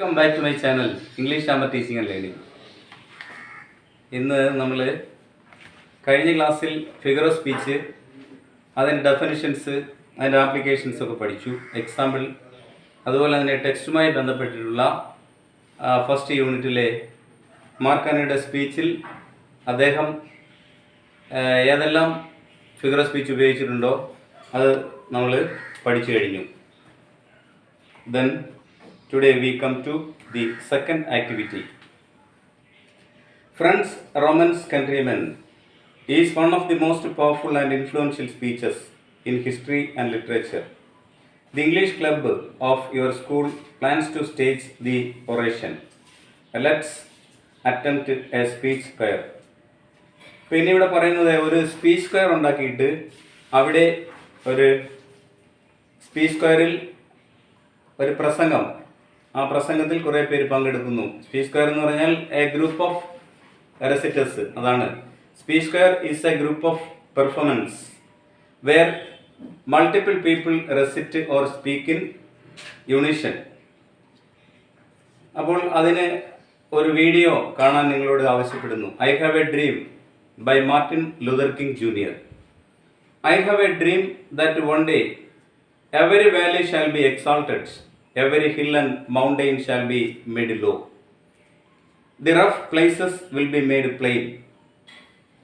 Welcome back to my channel English grammar teaching and learning. ഇന്ന് നമ്മൾ കഴിഞ്ഞ ക്ലാസ്സിൽ ഫിഗർ ഓഫ് സ്പീച്ച്, അതിൻ്റെ ഡെഫിനിഷൻസ്, അതിൻ്റെ ആപ്ലിക്കേഷൻസ് ഒക്കെ പഠിച്ചു. എക്സാമ്പിൾ, അതുപോലെ തന്നെ ടെക്സ്റ്റുമായി ബന്ധപ്പെട്ടിട്ടുള്ള ഫസ്റ്റ് യൂണിറ്റിലെ മാർക്കാനിയുടെ സ്പീച്ചിൽ അദ്ദേഹം ഏതെല്ലാം ഫിഗർ ഓഫ് സ്പീച്ച് ഉപയോഗിച്ചിട്ടുണ്ടോ അത് നമ്മൾ പഠിച്ചു കഴിഞ്ഞു. Then today we come to the second activity. Friends, Romans, countrymen is one of the most powerful and influential speeches in history and literature. The English club of your school plans to stage the oration. Let's attempt a speech square. പിന്നെ ഇവിടെ പറയുന്നത് ഒരു speech square ഉണ്ടാക്കിയിട്ട് അവിടെ ഒരു speech സ്ക്വയറിൽ ഒരു പ്രസംഗം, ആ പ്രസംഗത്തിൽ കുറേ പേര് പങ്കെടുക്കുന്നു. സ്പീച്ച് സ്ക്വയർ എന്ന് പറഞ്ഞാൽ എ ഗ്രൂപ്പ് ഓഫ് റെസിറ്റേഴ്സ്, അതാണ്. Speech choir is a group of performance where multiple people recite or speak in unison. അപ്പോൾ അതിന് ഒരു വീഡിയോ കാണാൻ നിങ്ങളോട് ആവശ്യപ്പെടുന്നു. I have a dream by Martin Luther King junior. I have a dream that one day every valley shall be exalted, every hill and mountain shall be made low. The rough places will be made plain,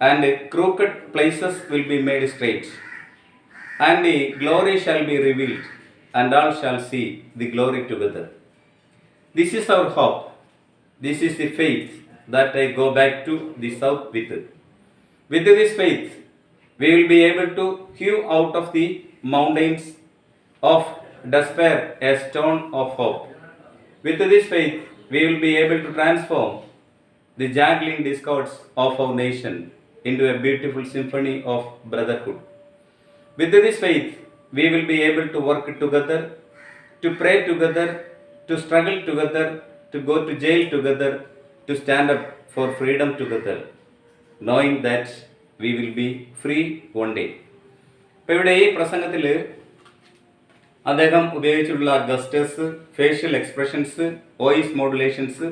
and crooked places will be made straight. And the glory shall be revealed, and all shall see the glory together. This is our hope. This is the faith that I go back to the south with. With this faith, we will be able to hew out of the mountains of despair a stone of hope. With this faith, we will be able to transform the jangling discords of our nation into a beautiful symphony of brotherhood. With this faith, we will be able to work together, to pray together, to struggle together, to go to jail together, to stand up for freedom together, knowing that we will be free one day. ഇപ്പോൾ ഇവിടെ ഈ പ്രസംഗത്തിൽ അദ്ദേഹം ഉപയോഗിച്ചിട്ടുള്ള ഗസ്റ്റേഴ്സ്, facial expressions, voice modulations,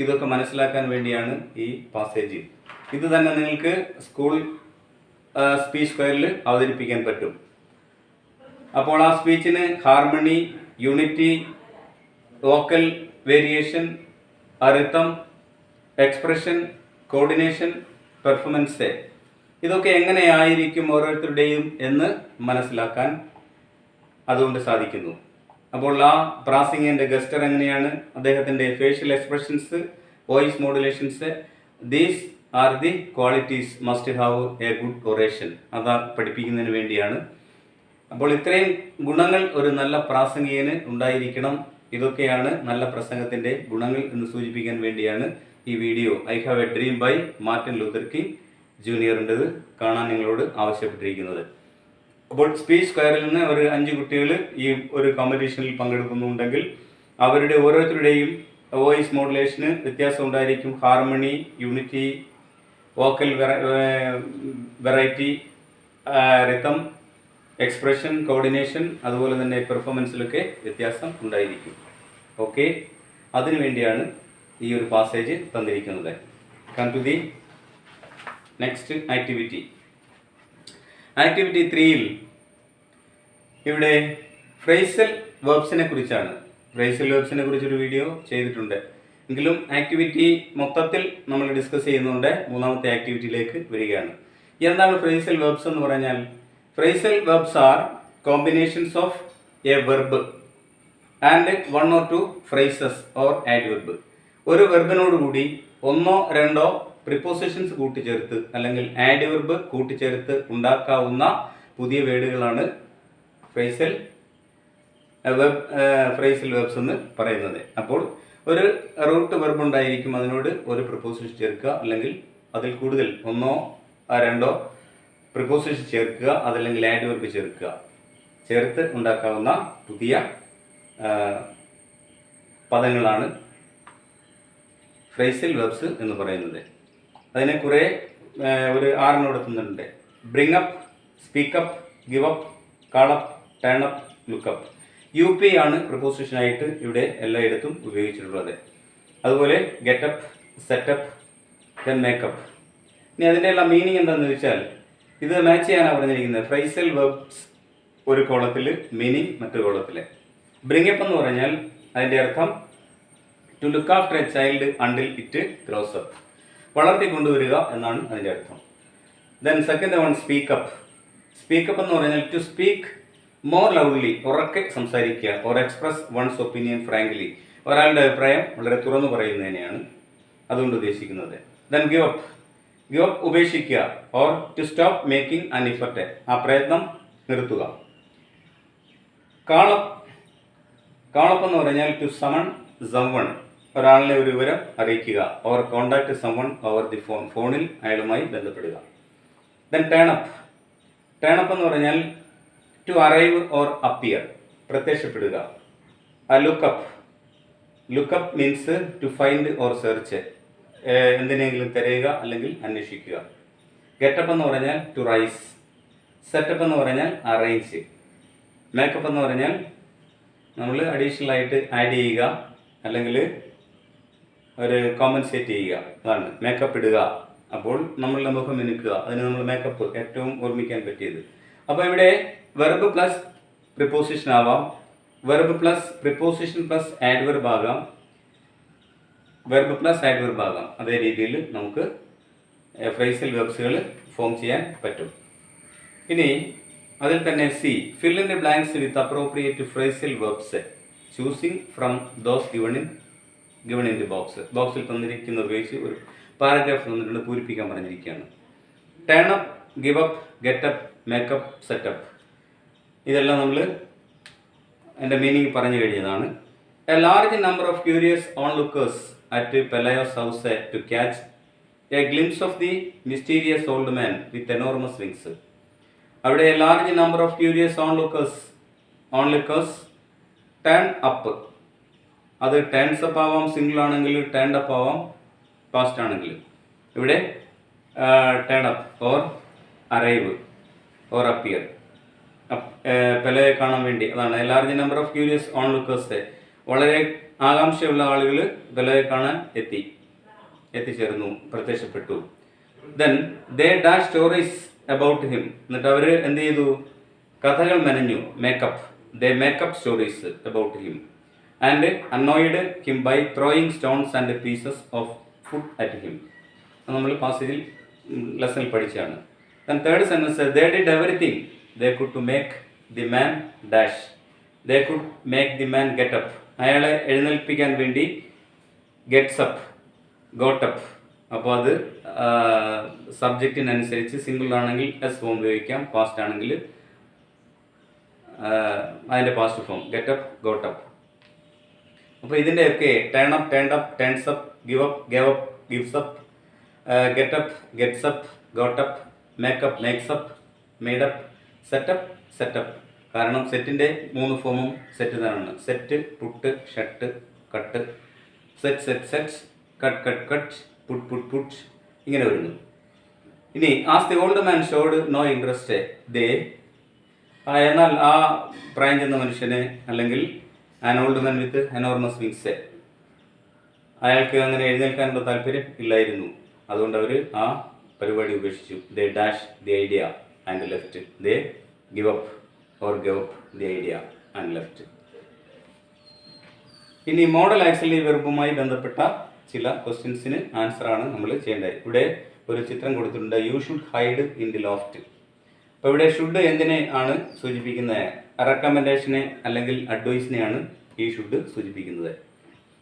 ഇതൊക്കെ മനസ്സിലാക്കാൻ വേണ്ടിയാണ് ഈ പാസേജ്. ഇത് തന്നെ നിങ്ങൾക്ക് സ്കൂൾ സ്പീച്ച് സ്ക്വയറിൽ അവതരിപ്പിക്കാൻ പറ്റും. അപ്പോൾ ആ സ്പീച്ചിന് harmony, unity, vocal variation, rhythm, expression, coordination, performance, ഇതൊക്കെ എങ്ങനെയായിരിക്കും ഓരോരുത്തരുടെയും എന്ന് മനസ്സിലാക്കാൻ അതുകൊണ്ട് സാധിക്കുന്നു. അപ്പോൾ ആ പ്രാസിംഗിൻ്റെ ഗസ്റ്റർ എങ്ങനെയാണ്, അദ്ദേഹത്തിൻ്റെ facial expressions, voice modulations, these are the qualities must have A good oration, അതാ പഠിപ്പിക്കുന്നതിന് വേണ്ടിയാണ്. അപ്പോൾ ഇത്രയും ഗുണങ്ങൾ ഒരു നല്ല പ്രാസംഗികന് ഉണ്ടായിരിക്കണം. ഇതൊക്കെയാണ് നല്ല പ്രസംഗത്തിൻ്റെ ഗുണങ്ങൾ എന്ന് സൂചിപ്പിക്കാൻ വേണ്ടിയാണ് ഈ video I have a dream by Martin Luther King ജൂനിയറിൻ്റെത് കാണാൻ നിങ്ങളോട് ആവശ്യപ്പെട്ടിരിക്കുന്നത്. അപ്പോൾ സ്പീച്ച് സ്ക്വയറിൽ നിന്ന് ഒരു 5 കുട്ടികൾ ഈ ഒരു കോമ്പറ്റീഷനിൽ പങ്കെടുക്കുന്നുണ്ടെങ്കിൽ അവരുടെ ഓരോരുത്തരുടെയും വോയിസ് മോഡുലേഷന് വ്യത്യാസം ഉണ്ടായിരിക്കും. Harmony, unity, vocal variety, rhythm, expression, coordination, അതുപോലെ തന്നെ പെർഫോമൻസിലൊക്കെ വ്യത്യാസം ഉണ്ടായിരിക്കും. ഓക്കെ, അതിനു വേണ്ടിയാണ് ഈ ഒരു പാസേജ് തന്നിരിക്കുന്നത്. Come to the next activity. Activity 3യിൽ ഇവിടെ ഫ്രേസൽ വേർബ്സിനെ കുറിച്ചാണ്. ഫ്രേസൽ വേർബ്സിനെ കുറിച്ചൊരു വീഡിയോ ചെയ്തിട്ടുണ്ട്. എങ്കിലും ആക്ടിവിറ്റി മൊത്തത്തിൽ നമ്മൾ ഡിസ്കസ് ചെയ്യുന്നുണ്ട്. മൂന്നാമത്തെ ആക്ടിവിറ്റിയിലേക്ക് വരികയാണ്. എന്താണ് ഫ്രേസൽ വേർബ്സ് എന്ന് പറഞ്ഞാൽ? Phrasal verbs are combinations of a verb and 1 or 2 phrases or adverb. ഒരു വെർബിനോടുകൂടി 1 or 2 പ്രിപ്പോസിഷൻസ് കൂട്ടിച്ചേർത്ത് അല്ലെങ്കിൽ ആഡ്വർബ് കൂട്ടിച്ചേർത്ത് ഉണ്ടാക്കാവുന്ന പുതിയ വേർഡുകളാണ് ഫ്രേസൽ വേർബ്സ് എന്ന് പറയുന്നത്. അപ്പോൾ ഒരു റൂട്ട് വെർബ് ഉണ്ടായിരിക്കും, അതിനോട് ഒരു പ്രിപ്പോസിഷൻ ചേർക്കുക, അല്ലെങ്കിൽ അതിൽ കൂടുതൽ 1 or 2 പ്രിപ്പോസിഷൻ ചേർക്കുക, അതല്ലെങ്കിൽ ആഡ്വർബ് ചേർക്കുക, ചേർത്ത് ഉണ്ടാക്കാവുന്ന പുതിയ പദങ്ങളാണ് ഫ്രേസൽ വേർബ്സ് എന്ന് പറയുന്നത്. അതിനെ കുറേ ഒരു 6 എടുത്തുന്നുണ്ട്. Bring up, speak up, give up, call up, turn up, look up. U P ആണ് പ്രിപ്പോസിഷനായിട്ട് ഇവിടെ എല്ലായിടത്തും ഉപയോഗിച്ചിട്ടുള്ളത്. അതുപോലെ ഗെറ്റപ്പ്, സെറ്റപ്പ്, ദെൻ മേക്കപ്പ്. ഇനി അതിൻ്റെ എല്ലാം മീനിങ് എന്താണെന്ന് വെച്ചാൽ ഇത് മാച്ച് ചെയ്യാനാണ് പറഞ്ഞിരിക്കുന്നത്. ഫ്രൈസൽ വെർബ്സ് ഒരു കോളത്തിൽ, മീനിങ് മറ്റൊരു കോളത്തിൽ. ബ്രിങ്ങപ്പ് എന്ന് പറഞ്ഞാൽ അതിൻ്റെ അർത്ഥം to look after a child until it grows up, വളർത്തിക്കൊണ്ടുവരിക എന്നാണ് അതിൻ്റെ അർത്ഥം. Then second one speak up. Speak up എന്ന് പറഞ്ഞാൽ ടു സ്പീക്ക് മോർ ലൗഡ്ലി, ഉറക്കെ സംസാരിക്കുക, or express one's opinion frankly, ഒരാളുടെ അഭിപ്രായം വളരെ തുറന്നു പറയുന്നതിനെയാണ് അതുകൊണ്ട് ഉദ്ദേശിക്കുന്നത്. Then give up. Give up ഉപേക്ഷിക്കുക, or to stop making an effort, ആ പ്രയത്നം നിർത്തുക. കാളപ്പ്. കാളപ്പ് എന്ന് പറഞ്ഞാൽ ടു സമൺ സംവൺ, ഒരാളിനെ ഒരു വിവരം അറിയിക്കുക, or contact someone over the phone, ഫോണിൽ അയാളുമായി ബന്ധപ്പെടുക. Then turn up. ടേണപ്പ് എന്ന് പറഞ്ഞാൽ ടു അറൈവ് ഓർ അപ്പിയർ, പ്രത്യക്ഷപ്പെടുക. Look up. Look up means to find or search, എന്തിനെങ്കിലും തിരയുക അല്ലെങ്കിൽ അന്വേഷിക്കുക. ഗെറ്റപ്പ് എന്ന് പറഞ്ഞാൽ ടു റൈസ്. സെറ്റപ്പ് എന്ന് പറഞ്ഞാൽ അറേഞ്ച്. മേക്കപ്പ് എന്ന് പറഞ്ഞാൽ നമ്മൾ അഡീഷണൽ ആയിട്ട് ആഡ് ചെയ്യുക അല്ലെങ്കിൽ ഒരു കോമ്പൻസേറ്റ് ചെയ്യുക, അതാണ് മേക്കപ്പ് ഇടുക. അപ്പോൾ നമ്മളുടെ മുഖം മിനുക്കുക, അതിന് നമ്മൾ മേക്കപ്പ്, ഏറ്റവും ഓർമ്മിക്കാൻ പറ്റിയത്. അപ്പോൾ ഇവിടെ വെർബ് പ്ലസ് പ്രിപ്പോസിഷൻ ആവാം, verb plus preposition plus adverb ആകാം, വെർബ് പ്ലസ് ആഡ്വർബ് ആകാം. അതേ രീതിയിൽ നമുക്ക് ഫ്രൈസൽ വെർബ്സുകൾ ഫോം ചെയ്യാൻ പറ്റും. ഇനി അതിൽ തന്നെ C, fill in the blanks with appropriate phrasal verbs choosing from those given in the box. ബോക്സിൽ തന്നിരിക്കുന്ന ഉപയോഗിച്ച് ഒരു പാരഗ്രാഫ് തന്നിട്ടുണ്ട്, പൂരിപ്പിക്കാൻ പറഞ്ഞിരിക്കുകയാണ്. Turn up, give up, get up, make up, set up. ഇതെല്ലാം നമ്മൾ എൻ്റെ മീനിങ് പറഞ്ഞു കഴിഞ്ഞതാണ്. A large number of curious onlookers at Pelayo's house to catch a glimpse of the mysterious old man with enormous wings. അവിടെ a large number of curious onlookers turn up. അത് turns up ആവാം, single ആണെങ്കിൽ turned up ആവാം, past ആണെങ്കിൽ. ഇവിടെ turn up or arrive or appear, പെലയെ കാണാൻ വേണ്ടി. അതാണ് a large number of curious onlookers, വളരെ ആകാംക്ഷയുള്ള ആളുകൾ പെലയെ കാണാൻ എത്തിച്ചേർന്നു, പ്രത്യക്ഷപ്പെട്ടു. Then they dash stories about him, എന്നിട്ട് അവർ എന്ത് ചെയ്തു, കഥകൾ മെനഞ്ഞു. Make up, they make up stories about him. And annoyed him by throwing stones and pieces of food at him. നമ്മൾ പാസേജിൽ ലെസണിൽ പഠിച്ചതാണ്. Then third sentence, they did everything they could to make the man dash, they could make the man get up, അയാളെ എഴുന്നേൽപ്പിക്കാൻ വേണ്ടി gets up, got up. അപ്പോൾ അത് സബ്ജക്റ്റിനനുസരിച്ച് സിംഗിൾ ആണെങ്കിൽ എസ് ഫോം ഉപയോഗിക്കാം, പാസ്റ്റ് ആണെങ്കിൽ അതിൻ്റെ പാസ്റ്റ് ഫോം ഗെറ്റപ്പ്, ഗോട്ടപ്പ്. അപ്പോൾ ഇതിൻ്റെയൊക്കെ turn up, turned up, turns up, give up, gave up, gives up, get up, gets up, got up, make up, makes up, made up, set up, set up. കാരണം സെറ്റിൻ്റെ 3 ഫോമും സെറ്റ് തന്നെയാണ്. Set, put, shut, cut. Set, set, set, cut, cut, cut, put, put, put, ഇങ്ങനെ വരുന്നു. ഇനി as the old man showed no interest they, എന്നാൽ ആ പ്രായം ചെന്ന മനുഷ്യന് അല്ലെങ്കിൽ an old man with enormous wings, അയാൾക്ക് അങ്ങനെ എഴുന്നേൽക്കാനുള്ള താല്പര്യം ഇല്ലായിരുന്നു. അതുകൊണ്ട് അവർ ആ പരിപാടി ഉപേക്ഷിച്ചു. They dash the idea and left, they give up or give up the idea and left. ഇനി മോഡൽ ആക്സിലറി വെർബുമായി ബന്ധപ്പെട്ട ചില ക്വസ്റ്റ്യൻസിന് ആൻസറാണ് നമ്മൾ ചെയ്യേണ്ടത്. ഇവിടെ ഒരു ചിത്രം കൊടുത്തിട്ടുണ്ട്, you should hide in the loft. അപ്പോൾ ഇവിടെ ഷുഡ് എന്തിനെ ആണ് സൂചിപ്പിക്കുന്നത്? റെക്കമെൻഡേഷനെ അല്ലെങ്കിൽ അഡ്വൈസിനെയാണ് ഈ ഷുഡ് സൂചിപ്പിക്കുന്നത്.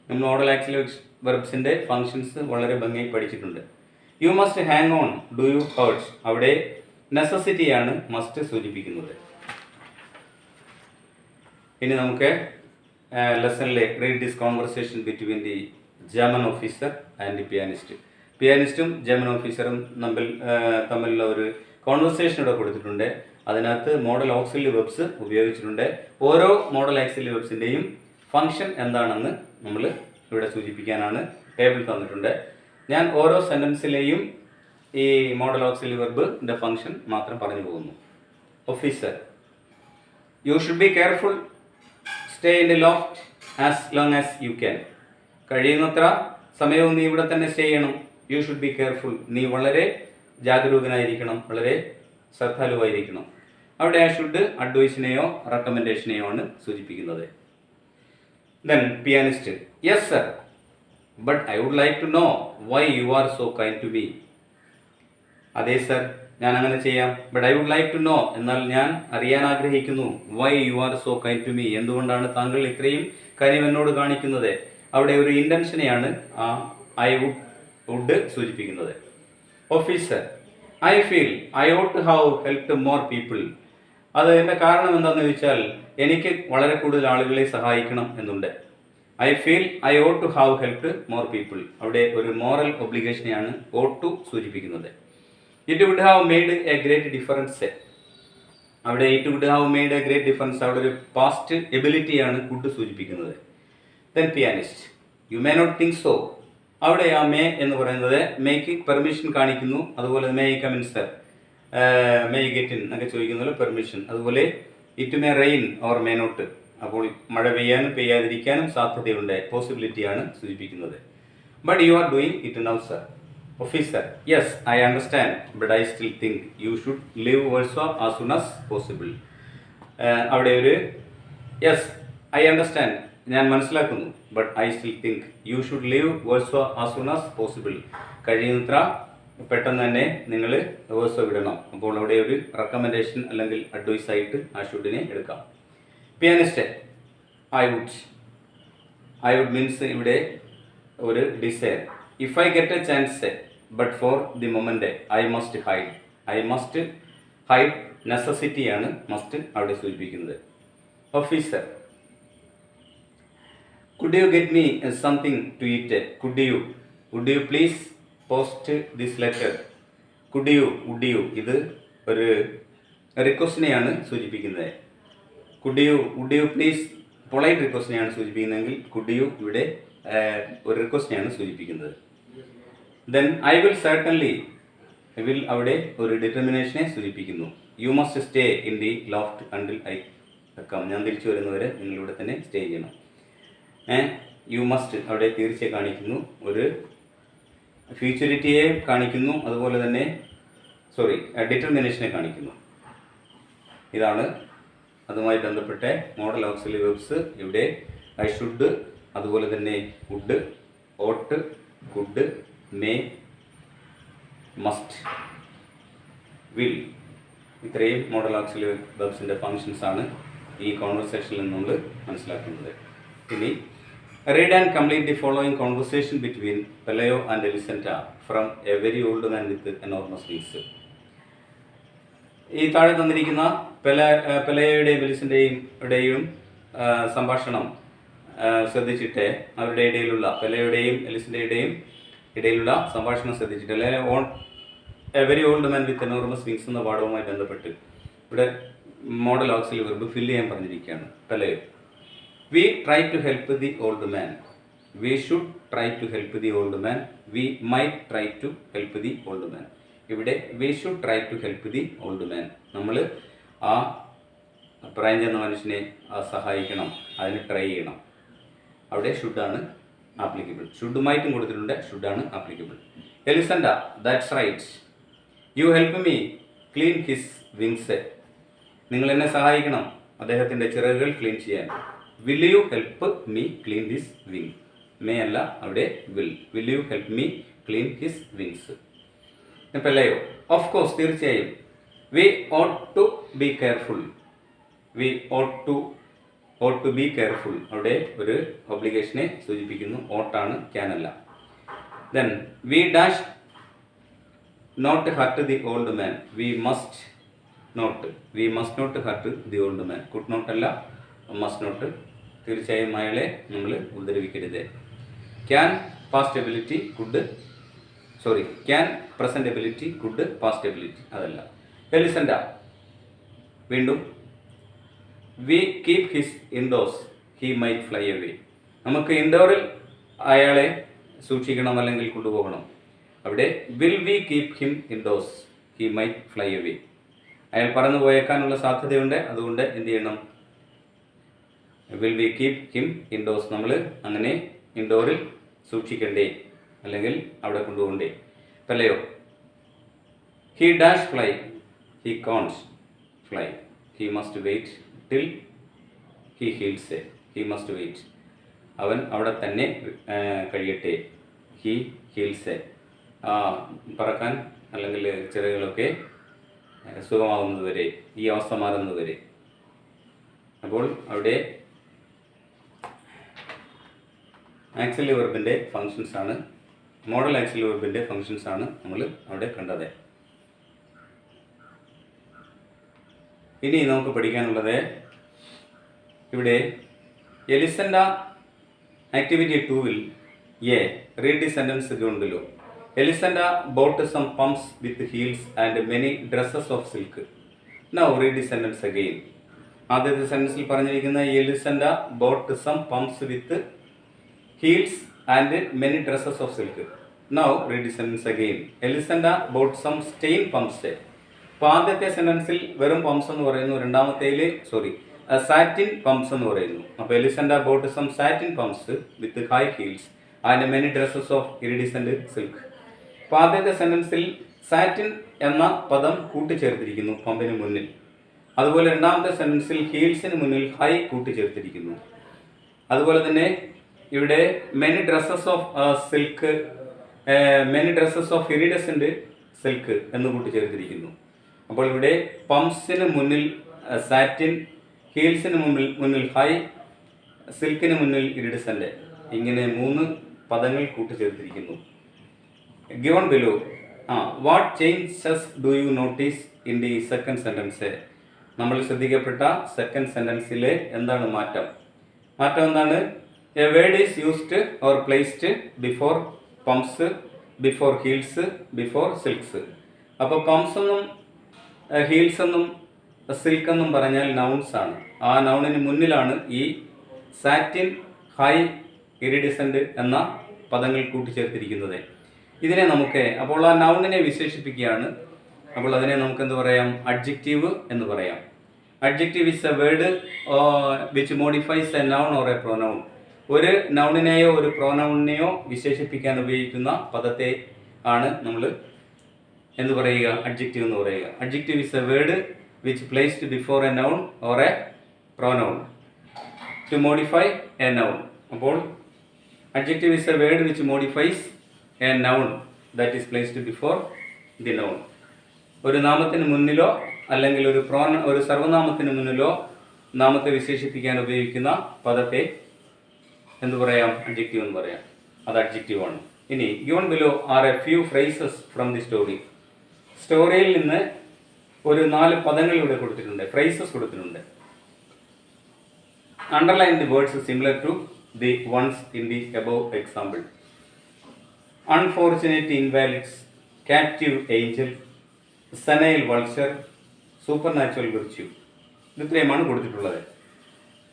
നമ്മൾ മോഡൽ ആക്സിലറി വെർബ്സിൻ്റെ ഫങ്ഷൻസ് വളരെ ഭംഗിയായി പഠിച്ചിട്ടുണ്ട്. You must hang on, do you hurt, അവിടെ നെസസിറ്റിയാണ് മസ്റ്റ് സൂചിപ്പിക്കുന്നത്. ഇനി നമുക്ക് ലെസണിലെ read this conversation between the German officer and pianist. പിയാനിസ്റ്റും ജർമ്മൻ ഓഫീസറും തമ്മിലുള്ള ഒരു കോൺവെർസേഷൻ ഇവിടെ കൊടുത്തിട്ടുണ്ട്. അതിനകത്ത് മോഡൽ ഓക്സിലറി വെർബ്സ് ഉപയോഗിച്ചിട്ടുണ്ട്. ഓരോ മോഡൽ ഓക്സിലറി വെർബ്സിൻ്റെയും ഫങ്ഷൻ എന്താണെന്ന് നമ്മൾ ഇവിടെ സൂചിപ്പിക്കാനാണ് ടേബിൾ തന്നിട്ടുണ്ട്. ഞാൻ ഓരോ സെൻറ്റൻസിലെയും ഈ മോഡൽ ഓക്സിലറി വെർബിൻ്റെ ഫങ്ഷൻ മാത്രം പറഞ്ഞു പോകുന്നു. Officer, you should be careful stay in the loft as long as you can. കഴിയുന്നത്ര സമയവും നീ ഇവിടെ തന്നെ സ്റ്റേ ചെയ്യണം. You should be careful. നീ വളരെ ജാഗരൂകനായിരിക്കണം, വളരെ ശ്രദ്ധാലുവായിരിക്കണം. അവിടെ ആ ഷുഡ് അഡ്വൈസിനെയോ റെക്കമെൻഡേഷനെയോ ആണ് സൂചിപ്പിക്കുന്നത്. Then pianist, yes sir, but I would like to know why you are so kind to me. അതെ സർ, ഞാൻ അങ്ങനെ ചെയ്യാം. But I would like to know, എന്നാൽ ഞാൻ അറിയാൻ ആഗ്രഹിക്കുന്നു. Why you are so kind to me, എന്തുകൊണ്ടാണ് താങ്കൾ ഇത്രയും കനിവ് എന്നോട് കാണിക്കുന്നത്. അവിടെ ഒരു ഇൻറ്റൻഷനെയാണ് ആ ഐ വുഡ് സൂചിപ്പിക്കുന്നത്. Officer, I feel I ought to have helped more people. അത് എൻ്റെ കാരണം എന്താണെന്ന് ചോദിച്ചാൽ എനിക്ക് വളരെ കൂടുതൽ ആളുകളെ സഹായിക്കണം എന്നുണ്ട്. I feel I ought to have helped more people. അവിടെ ഒരു മോറൽ ഒബ്ലിഗേഷനെയാണ് ഓട്ട് ടു സൂചിപ്പിക്കുന്നത്. It would have made a great difference. അവിടെ it would have made a great difference, അവിടെ ഒരു പാസ്റ്റ് എബിലിറ്റിയാണ് കുഡ് സൂചിപ്പിക്കുന്നത്. Then pianist, you may not think so. അവിടെ ആ മേ എന്ന് പറയുന്നത് മേക്ക് പെർമിഷൻ കാണിക്കുന്നു. അതുപോലെ may come in sir, may get in എന്നൊക്കെ ചോദിക്കുന്നത് പെർമിഷൻ. അതുപോലെ it may rain or may not, അപ്പോൾ മഴ പെയ്യാനും പെയ്യാതിരിക്കാനും സാധ്യതയുണ്ട്, പോസിബിലിറ്റിയാണ് സൂചിപ്പിക്കുന്നത്. But you are doing it now sir. Officer, yes I understand, but I still think you should leave also as soon as possible. അവിടെ ഒരു yes I understand, ഞാൻ മനസ്സിലാക്കുന്നു. But I still think you should leave also as soon as possible, കഴിയുന്നത്ര പെട്ടെന്ന് തന്നെ നിങ്ങൾ also വിടണം. അപ്പോൾ അവിടെ ഒരു റെക്കമെൻഡേഷൻ അല്ലെങ്കിൽ അഡ്വൈസ് ആയിട്ട് ആ ഷുഡിനെ എടുക്കാം. പിയാനിസ്റ്റ്, ഐ വുഡ് മീൻസ് ഇവിടെ ഒരു desire. If I get a chance but for the moment I must hide നെസസിറ്റിയാണ് മസ്റ്റ് അവിടെ സൂചിപ്പിക്കുന്നത്. Officer, could you get me something to eat? Would you please post this letter? would you ഇത് ഒരു റിക്വസ്റ്റിനെയാണ് സൂചിപ്പിക്കുന്നത്. would you please polite റിക്വസ്റ്റിനെയാണ് സൂചിപ്പിക്കുന്നതെങ്കിൽ could you ഇവിടെ ഒരു റിക്വസ്റ്റിനെയാണ് സൂചിപ്പിക്കുന്നത്. ദെൻ ഐ വിൽ സർട്ടൻലി, അവിടെ ഒരു ഡിറ്റർമിനേഷനെ സൂചിപ്പിക്കുന്നു. You must stay in the loft until I come, ഞാൻ തിരിച്ചു വരുന്നവരെ നിങ്ങളിവിടെ തന്നെ സ്റ്റേ ചെയ്യണം. യു മസ്റ്റ് അവിടെ തീർച്ചയായും കാണിക്കുന്നു, ഒരു ഫ്യൂച്ചറിറ്റിയെ കാണിക്കുന്നു, അതുപോലെ തന്നെ ഡിറ്റർമിനേഷനെ കാണിക്കുന്നു. ഇതാണ് അതുമായി ബന്ധപ്പെട്ട മോഡൽ ഓക്സിലറി വെർബ്സ്. ഇവിടെ ഐ ഷുഡ്, അതുപോലെ തന്നെ would, ought, could, may, must, will, ഇത്രയും മോഡൽ ഓക്സിലറി വെർബ്സിൻ്റെ ഫങ്ഷൻസ് ആണ് ഈ കോൺവെർസേഷനിൽ നിന്ന് നമ്മൾ മനസ്സിലാക്കുന്നത്. ഇനി read and complete the following conversation between Pelayo and Elisenta from a very old man with enormous wings. ഈ താഴെ തന്നിരിക്കുന്ന പെലയോയുടെയും എലിസൻ്റെയും സംഭാഷണം ശ്രദ്ധിച്ചിട്ട് അവരുടെ ഇടയിലുള്ള പെലയുടെയും എലിസൻ്റെയും ഇടയിലുള്ള സംഭാഷണം ശ്രദ്ധിച്ചിട്ട് അല്ലെങ്കിൽ A very old man with enormous wings എന്ന പാഠവുമായി ബന്ധപ്പെട്ട് ഇവിടെ മോഡൽ ഓക്സിലറി വെർബ് ഫില്ല് ചെയ്യാൻ പറഞ്ഞിരിക്കുകയാണ്. പെലയോ, we try to help the old man. We should try to help the old man. We might try to help the old man. ഇവിടെ we should try to help the old man. നമ്മൾ ആ പ്രായം ചെന്ന മനുഷ്യനെ സഹായിക്കണം, അതിന് try ചെയ്യണം. അവിടെ ഷുഡാണ് ആപ്ലിക്കബിൾ. ഷുഡുമായിട്ടും കൊടുത്തിട്ടുണ്ട്, ഷുഡാണ് applicable. Elisenda, that's right. You help me clean his wings. നിങ്ങൾ എന്നെ സഹായിക്കണം അദ്ദേഹത്തിൻ്റെ ചിറകുകൾ ക്ലീൻ ചെയ്യാൻ. Will you help me clean this wing? May അല്ല, അവിടെ will you help me clean his wings. Pelayo, of course, തീർച്ചയായും. We ought to be careful. We ought to be careful, അവിടെ ഒരു ഒബ്ലിഗേഷനെ സൂചിപ്പിക്കുന്നു. ഓട്ടാണ്, ക്യാൻ അല്ല. Then we dash not hurt the old man. We must not hurt the old man. Could not അല്ല, must not. തീർച്ചയായും അയാളെ നമ്മൾ ഉപദ്രവിക്കരുത്. Can past ability, can present ability, could past ability, അതല്ല. എലിസണ്ട, വീണ്ടും we keep his indoors, he might fly away. നമുക്ക് ഇൻഡോറിൽ അയാളെ സൂക്ഷിക്കണം അല്ലെങ്കിൽ കൊണ്ടുപോകണം. അവിടെ will we keep him indoors, he might fly away. അയാൾ പറന്നു പോയേക്കാനുള്ള സാധ്യതയുണ്ട്, അതുകൊണ്ട് എന്ത് ചെയ്യണം? Will we keep him indoors, നമ്മൾ അങ്ങനെ ഇൻഡോറിൽ സൂക്ഷിക്കണ്ടേ അല്ലെങ്കിൽ അവിടെ കൊണ്ടുപോകണ്ടേ. അല്ലയോ? He dash fly, he cons fly, he must wait till he heals a, he must wait, അവൻ അവിടെ തന്നെ കഴിയട്ടെ. ഹി ഹീൽസ് എ, പറക്കാൻ അല്ലെങ്കിൽ ചിറകുകളൊക്കെ സുഖമാകുന്നതുവരെ, ഈ അവസ്ഥ മാറുന്നതുവരെ. അപ്പോൾ അവിടെ ആക്സിലറി വെർബിൻ്റെ ഫങ്ഷൻസ് ആണ്, മോഡൽ ആക്സിലറി വെർബിൻ്റെ ഫങ്ഷൻസ് ആണ് നമ്മൾ അവിടെ കണ്ടത്. ഇനി നമുക്ക് പഠിക്കാനുള്ളത് ഇവിടെ എലിസണ്ട ആക്ടിവിറ്റി 2-ൽ read the sentence given below. Elisenda bought some pumps with heels and many dresses of silk. Now read the sentence again. ആദ്യത്തെ സെൻറ്റൻസിൽ പറഞ്ഞിരിക്കുന്ന എലിസണ്ട bought some pumps with heels and many dresses of silk. Now read the sentence again. എലിസണ്ട bought some stain pumps. അപ്പോൾ ആദ്യത്തെ സെൻറ്റൻസിൽ വെറും pumps എന്ന് പറയുന്നു, രണ്ടാമത്തേൽ satin pumps എന്ന് പറയുന്നു. അപ്പോൾ Elisenda bought some satin pumps with high heels and many dresses of iridescent silk. അപ്പോൾ ആദ്യത്തെ സെൻറ്റൻസിൽ സാറ്റിൻ എന്ന പദം കൂട്ടിച്ചേർത്തിരിക്കുന്നു പമ്പിന് മുന്നിൽ. അതുപോലെ രണ്ടാമത്തെ സെൻറ്റൻസിൽ ഹീൽസിന് മുന്നിൽ ഹൈ കൂട്ടിച്ചേർത്തിരിക്കുന്നു. അതുപോലെ തന്നെ ഇവിടെ many dresses of silk, many dresses of iridescent silk എന്ന് കൂട്ടിച്ചേർത്തിരിക്കുന്നു. അപ്പോൾ ഇവിടെ പംപ്സിന് മുന്നിൽ സാറ്റിൻ, ഹീൽസിന് മുന്നിൽ ഹൈ, സിൽക്കിന് മുന്നിൽ ഇറിഡസെന്റ്, ഇങ്ങനെ 3 പദങ്ങൾ കൂട്ടിച്ചേർത്തിരിക്കുന്നു. Given below, what changes do you notice in the second sentence? നമ്മൾ ശ്രദ്ധിക്കപ്പെട്ട സെക്കൻഡ് സെൻറ്റൻസിലെ എന്താണ് മാറ്റം? മാറ്റം എന്താണ്? A word is used or placed before pumps, before heels, before silks. അപ്പോൾ പംപ്സ് എന്നും ഹീൽസ് എന്നും സിൽക്ക് എന്നും പറഞ്ഞാൽ നൗൺസ് ആണ്. ആ നൗണിന് മുന്നിലാണ് ഈ സാറ്റിൻ, ഹൈ, ഇറിഡിസെന്റ് എന്ന പദങ്ങൾ കൂട്ടിച്ചേർത്തിരിക്കുന്നത്. ഇതിനെ നമുക്ക്, അപ്പോൾ ആ നൗണിനെ വിശേഷിപ്പിക്കുകയാണ്. അപ്പോൾ അതിനെ നമുക്ക് എന്ത് പറയാം? അഡ്ജക്റ്റീവ് എന്ന് പറയാം. Adjective is A word which modifies A noun or A pronoun. ഒരു നൗണിനെയോ ഒരു പ്രൊനൗണിനെയോ വിശേഷിപ്പിക്കാൻ ഉപയോഗിക്കുന്ന പദത്തെ ആണ് നമ്മൾ എന്ത് പറയുക? അഡ്ജക്റ്റീവ് എന്ന് പറയുക. Adjective is A word which placed before a noun or a pronoun to modify a noun. അപ്പോൾ adjective is a word which modifies a noun that is placed before the noun. ഒരു നാമത്തിന് മുന്നിലോ അല്ലെങ്കിൽ ഒരു സർവനാമത്തിന് മുന്നിലോ നാമത്തെ വിശേഷിപ്പിക്കാൻ ഉപയോഗിക്കുന്ന പദത്തെ എന്ത് പറയാം? അഡ്ജക്റ്റീവ് എന്ന് പറയാം. അത് അഡ്ജക്റ്റീവ് ആണ്. ഇനി given below are a few phrases from the story. സ്റ്റോറിയിൽ നിന്ന് ഒരു 4 പദങ്ങൾ ഇവിടെ കൊടുത്തിട്ടുണ്ട്, ഫ്രേസസ് കൊടുത്തിട്ടുണ്ട്. Underline the words similar to the ones in the above example. Unfortunate invalids, captive angel, senile vulture, supernatural virtue. ഇത് ഇത്രയുമാണ് കൊടുത്തിട്ടുള്ളത്.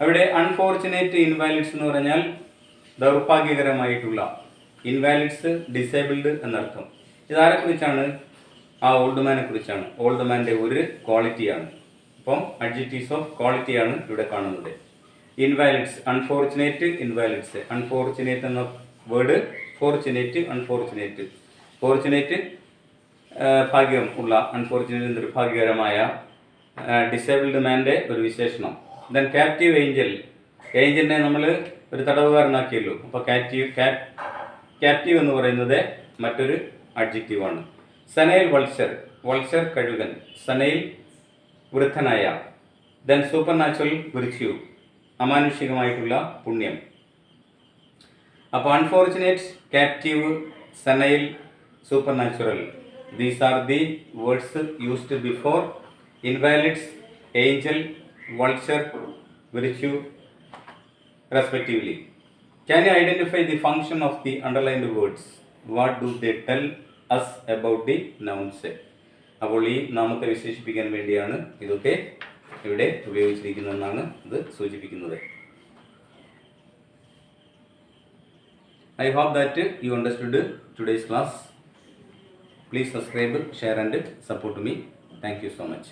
അവിടെ അൺഫോർച്ചുനേറ്റ് ഇൻവാലിഡ്സ് എന്ന് പറഞ്ഞാൽ ദൗർഭാഗ്യകരമായിട്ടുള്ള, ഇൻവാലിഡ്സ് ഡിസേബിൾഡ് എന്നർത്ഥം. ഇതാരെക്കുറിച്ചാണ്? ആ ഓൾഡ് മാനെ കുറിച്ചാണ്. ഓൾഡ് മാൻ്റെ ഒരു ക്വാളിറ്റിയാണ്. അപ്പം അഡ്ജക്റ്റീവ്സ് ഓഫ് ക്വാളിറ്റിയാണ് ഇവിടെ കാണുന്നത്. Invalides, unfortunate Invalides. അൺഫോർച്ചുനേറ്റ് എന്ന വേർഡ് ഫോർച്ചുനേറ്റ്, അൺഫോർച്ചുനേറ്റ്. ഫോർച്ചുനേറ്റ് ഭാഗ്യം ഉള്ള, അൺഫോർച്ചുനേറ്റ് നിർഭാഗ്യകരമായ, ഡിസേബിൾഡ് മാൻ്റെ ഒരു വിശേഷണം. Then captive Angel. ഏഞ്ചലിനെ നമ്മൾ ഒരു തടവുകാരനാക്കിയല്ലോ. അപ്പോൾ ക്യാപ്റ്റീവ് എന്ന് പറയുന്നത് മറ്റൊരു അഡ്ജക്റ്റീവാണ്. സനൈൽ വൾച്ചർ, വൾച്ചർ കഴുകൻ, സനൈൽ വൃദ്ധനായ. ദെൻ സൂപ്പർ നാച്ചുറൽ വിർച്യൂ, അമാനുഷികമായിട്ടുള്ള പുണ്യം. അപ്പോൾ unfortunate, captive, senile, supernatural, these are the words used before invalids, angel, vulture, virtue, respectively. Can you identify the function of the underlined words? What do they tell us about the nouns? അപ്പോൾ ഈ നാമത്തെ വിശേഷിപ്പിക്കാൻ വേണ്ടിയാണ് ഇതൊക്കെ ഇവിടെ ഉപയോഗിച്ചിരിക്കുന്നതെന്നാണ് ഇത് സൂചിപ്പിക്കുന്നത്. I hope that you understood today's class. Please subscribe, share and support me. Thank you so much.